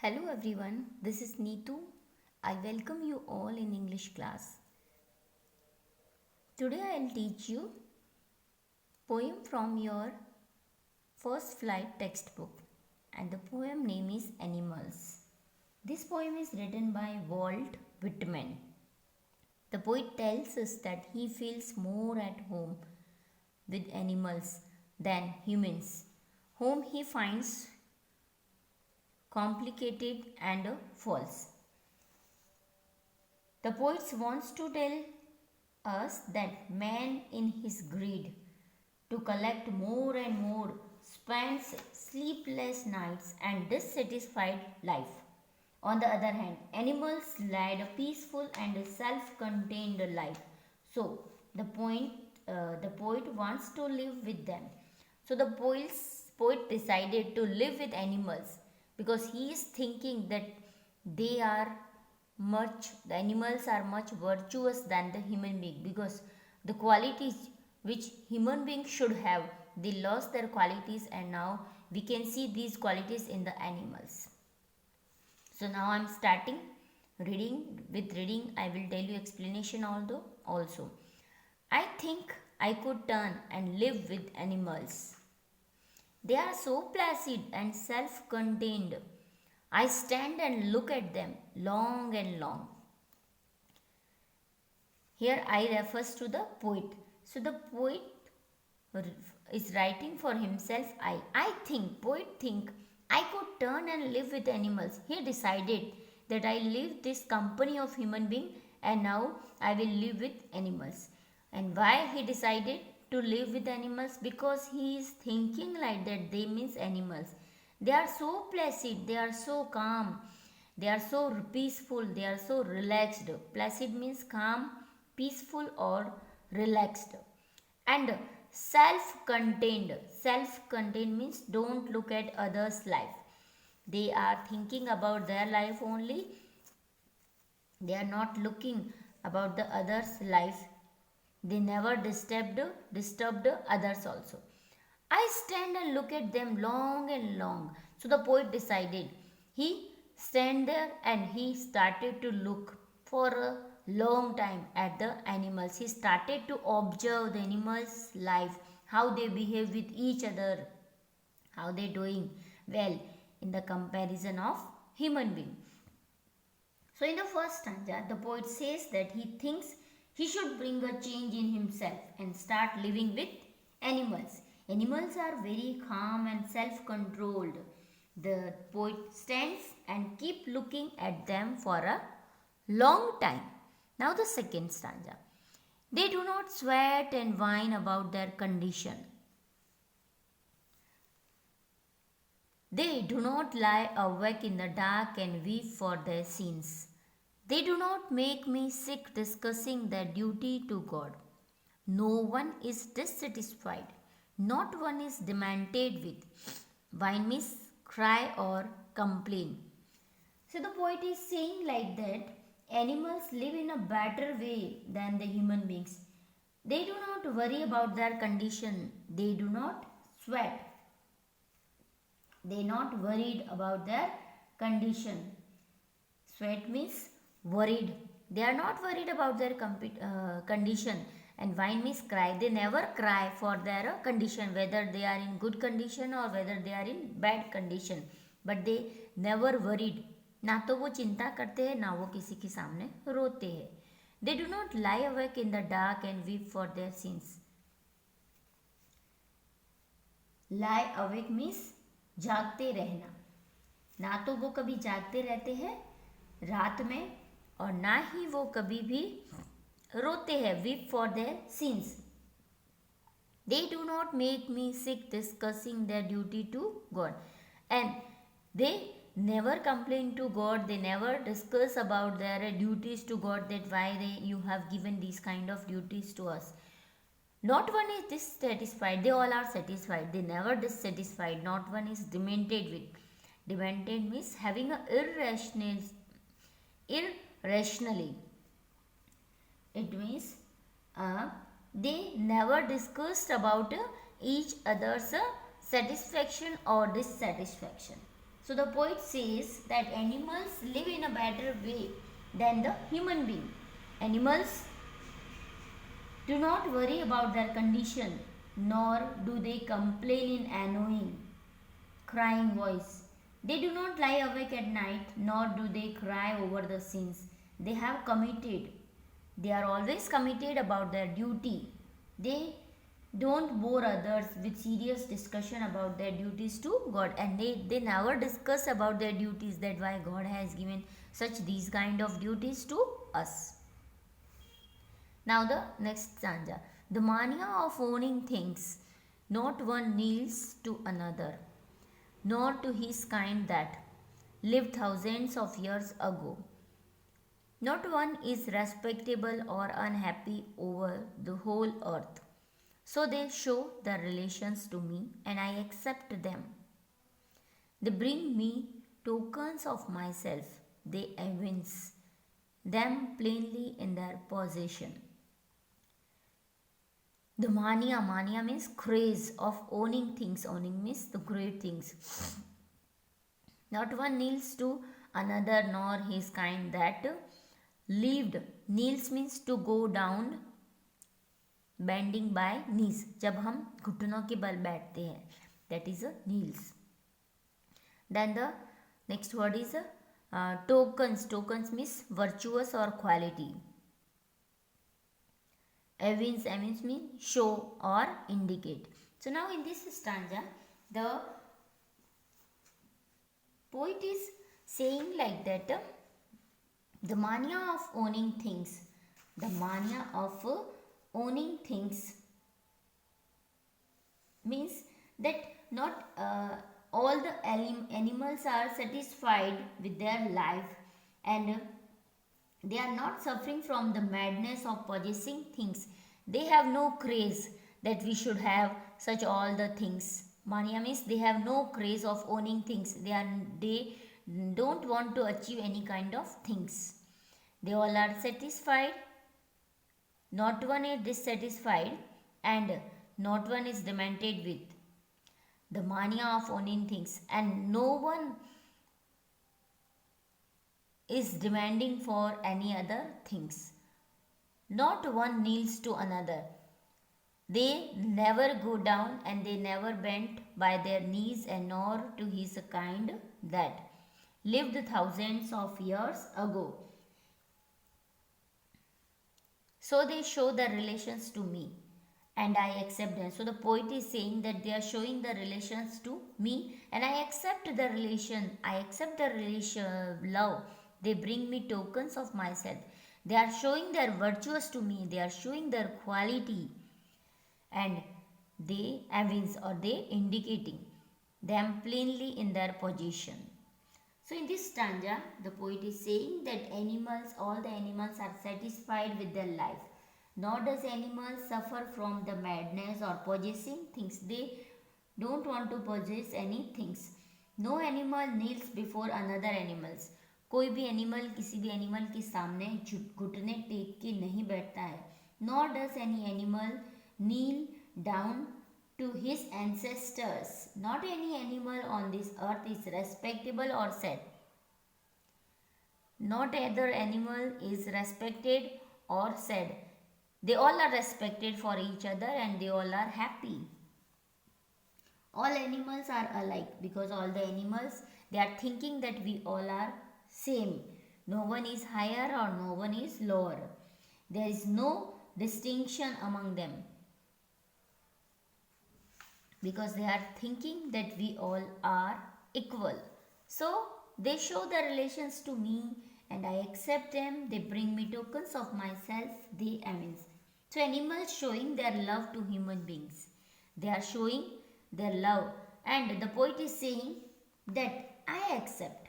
Hello everyone, this is Neetu. I welcome you all in English class. Today I'll teach you poem from your first flight textbook and the poem name is Animals. This poem is written by Walt Whitman. The poet tells us that he feels more at home with animals than humans, whom he finds complicated and false. The poet wants to tell us that man, in his greed to collect more and more, spends sleepless nights and dissatisfied life. On the other hand, animals lead a peaceful and self-contained life. So, the poet wants to live with them. So, poet decided to live with animals because he is thinking that they are the animals are much virtuous than the human being, because the qualities which human beings should have, they lost their qualities, and now we can see these qualities in the animals. So now I'm starting reading. I will tell you explanation also. I think I could turn and live with animals. They are so placid and self-contained. I stand and look at them long and long. Here I refers to the poet. So the poet is writing for himself. Poet think I could turn and live with animals. He decided that I leave this company of human being and now I will live with animals. And why he decided to live with animals? Because he is thinking like that. They means animals. They are so placid, they are so calm, they are so peaceful, they are so relaxed. Placid means calm, peaceful, or relaxed. And self-contained. Self-contained means don't look at others' life. They are thinking about their life only. They are not looking about the others' life. They never disturbed others also. I stand and look at them long and long. So the poet decided. He stand there and he started to look for a long time at the animals. He started to observe the animals' life, how they behave with each other, how they doing well in the comparison of human being. So in the first stanza, the poet says that he thinks he should bring a change in himself and start living with animals. Animals are very calm and self-controlled. The poet stands and keep looking at them for a long time. Now the second stanza. They do not sweat and whine about their condition. They do not lie awake in the dark and weep for their sins. They do not make me sick discussing their duty to God. No one is dissatisfied. Not one is demanded with. Whine means cry or complain. So the poet is saying like that animals live in a better way than the human beings. They do not worry about their condition. They do not sweat. They are not worried about their condition. Sweat means worried. They are not worried about their condition. And whine means cry. They never cry for their condition, whether they are in good condition or whether they are in bad condition. But they never worried. ना तो वो चिंता करते हैं, ना वो किसी के सामने रोते हैं. They do not lie awake in the dark and weep for their sins. Lie awake means जागते रहना. ना तो वो कभी जागते रहते हैं रात में और ना ही वो कभी भी रोते हैं. Weep for their sins. They do not make me sick discussing their duty to God. And they never complain to God. They never discuss about their duties to God, that why you have given these kind of duties to us. Not one is dissatisfied. They all are satisfied. They never dissatisfied. Not one is demented with. Demented means having a irrationally. It means they never discussed about each other's satisfaction or dissatisfaction. So the poet says that animals live in a better way than the human being. Animals do not worry about their condition, nor do they complain in annoying, crying voice. They do not lie awake at night, nor do they cry over the sins they have committed. They are always committed about their duty. They don't bore others with serious discussion about their duties to God, and they never discuss about their duties, that why God has given such these kind of duties to us. Now the next stanza. The mania of owning things, not one kneels to another, nor to his kind that lived thousands of years ago. Not one is respectable or unhappy over the whole earth. So they show their relations to me, and I accept them. They bring me tokens of myself. They evince them plainly in their possession. The mania means craze of owning things. Owning means the great things. Not one kneels to another, nor his kind that lived. Kneels means to go down, bending by knees, जब हम घुटनों के बल बैठते हैं, that is a kneels. Then the next word is tokens. Tokens means virtuous और quality. Evince, evince mean show और indicate. So now in this stanza the poet is saying like that the mania of owning things, the mania of owning things means that not all the animals are satisfied with their life, and they are not suffering from the madness of possessing things. They have no craze that we should have such all the things. Mania means they have no craze of owning things. They don't want to achieve any kind of things. They all are satisfied. Not one is dissatisfied, and not one is demented with the mania of owning things, and no one is demanding for any other things. Not one kneels to another. They never go down, and they never bent by their knees, and nor to his kind that lived thousands of years ago. So they show their relations to me, and I accept them. So the poet is saying that they are showing the relations to me, and I accept the relation. I accept the relation love. They bring me tokens of myself. They are showing their virtues to me. They are showing their quality, and they evince, or they indicating them plainly in their position. So in this stanza, the poet is saying that all the animals are satisfied with their life. Nor does animals suffer from the madness or possessing things. They don't want to possess any things. No animal kneels before another animals. कोई भी animal किसी भी animal के सामने घुटने take के नहीं बैठता है. Nor does any animal kneel down to his ancestors. Not any animal on this earth is respectable or sad. Not other animal is respected or sad. They all are respected for each other, and they all are happy. All animals are alike, because all the animals, they are thinking that we all are same. No one is higher or no one is lower. There is no distinction among them, because they are thinking that we all are equal. So they show their relations to me, and I accept them. They bring me tokens of myself. They evince. So animals showing their love to human beings. They are showing their love, and the poet is saying that I accept.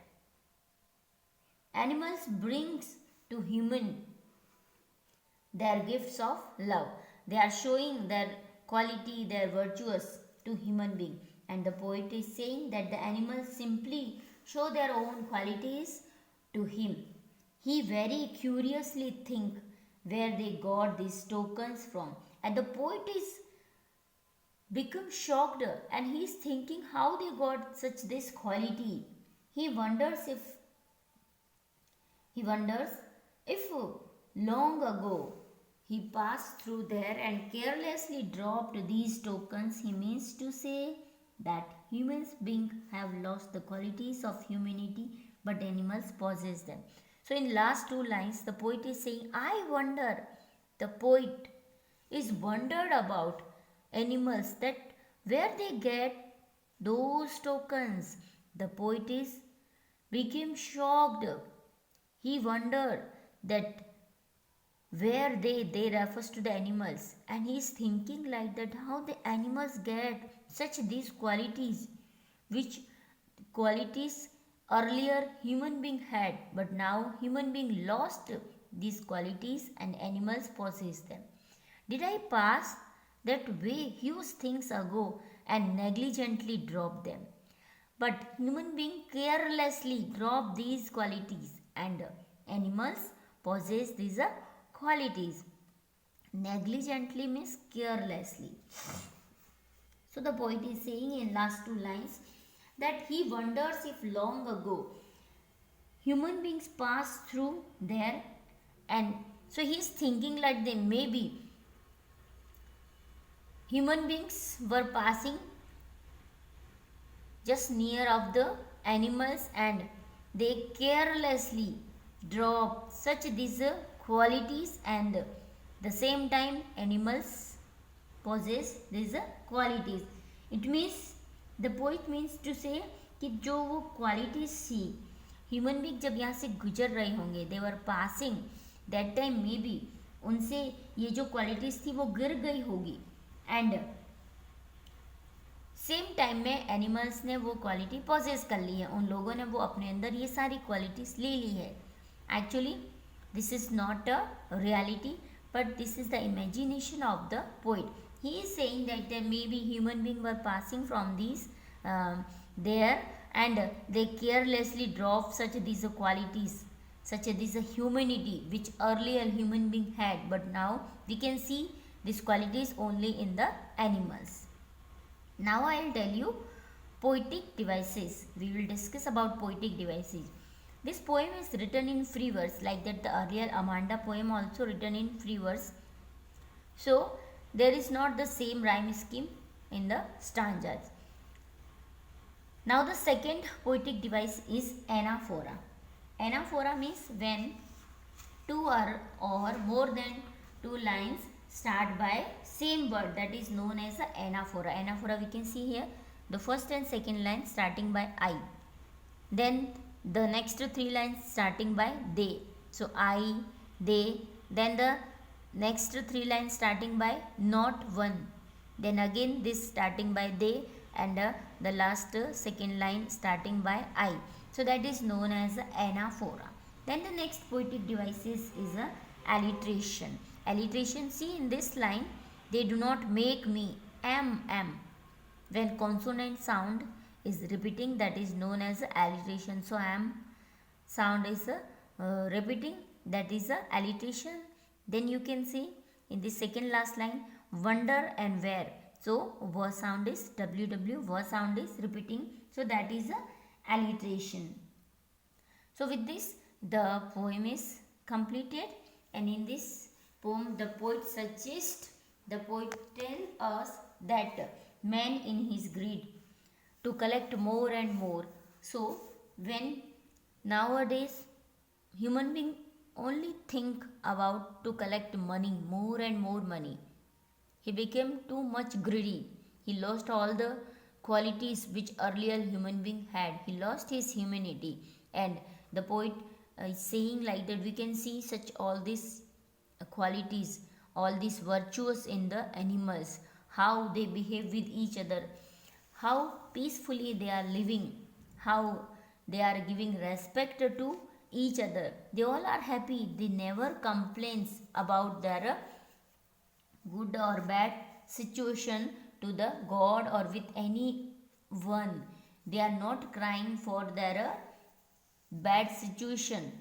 Animals brings to human their gifts of love. They are showing their quality, their virtues to human being, and the poet is saying that the animals simply show their own qualities to him. He very curiously think where they got these tokens from, and the poet is become shocked, and he is thinking how they got such this quality. He wonders if he wonders if long ago he passed through there and carelessly dropped these tokens. He means to say that humans beings have lost the qualities of humanity, but animals possess them. So in last two lines, the poet is saying, I wonder. The poet is wondered about animals, that where they get those tokens. The poet is became shocked. He wondered that where they refers to the animals, and he is thinking like that how the animals get such these qualities, which qualities earlier human being had, but now human being lost these qualities and animals possess them. Did I pass that way huge things ago and negligently drop them? But human being carelessly drop these qualities, and animals possess these qualities. Negligently means carelessly. So the poet is saying in last two lines that he wonders if long ago human beings passed through there, and so he is thinking like they maybe human beings were passing just near of the animals, and they carelessly drop such these qualities, and the same time animals possess these qualities. It means the poet means to say कि जो वो qualities थी human being जब यहाँ से गुजर रहे होंगे, they were passing that time maybe उनसे ये जो क्वालिटीज थी वो गिर गई होगी, एंड सेम टाइम में एनिमल्स ने वो क्वालिटी पॉजेस कर ली है, उन लोगों ने वो अपने अंदर ये सारी क्वालिटीज ले ली है. Actually this is not a reality, but this is the imagination of the poet. He is saying that there may be human beings were passing from these there, and they carelessly drop such these qualities, such as this humanity which earlier human being had, but now we can see these qualities only in the animals. Now I will tell you poetic devices. We will discuss about poetic devices. This poem is written in free verse, like that the earlier Amanda poem also written in free verse. So there is not the same rhyme scheme in the stanzas. Now the second poetic device is anaphora. Anaphora means when two or more than two lines start by same word, that is known as the anaphora. Anaphora we can see here, the first and second line starting by I. Then the next three lines starting by they. So I, they, then the next three lines starting by not one. Then again this starting by they, and the last second line starting by I. So that is known as anaphora. Then the next poetic device is alliteration. Alliteration, see in this line, they do not make me am. When consonant sound is repeating, that is known as alliteration. So am sound is repeating, that is alliteration. Then you can see in the second last line wonder and where, so w sound is ww, w sound is repeating, so that is alliteration. So with this the poem is completed, and in this poem the poet tell us that man in his greed to collect more and more. So when nowadays human being only think about to collect money, more and more money, he became too much greedy. He lost all the qualities which earlier human being had. He lost his humanity, and the poet is saying like that we can see such all these qualities, all these virtues in the animals, how they behave with each other, how peacefully they are living, how they are giving respect to each other. They all are happy. They never complains about their good or bad situation to the God or with anyone. They are not crying for their bad situation.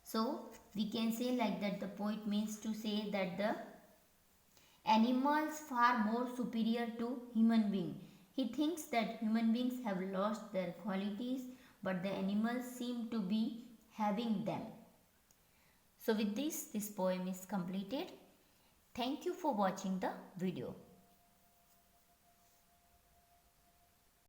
So we can say like that the poet means to say that the animals far more superior to human being. He thinks that human beings have lost their qualities, but the animals seem to be having them. So with this poem is completed. Thank you for watching the video.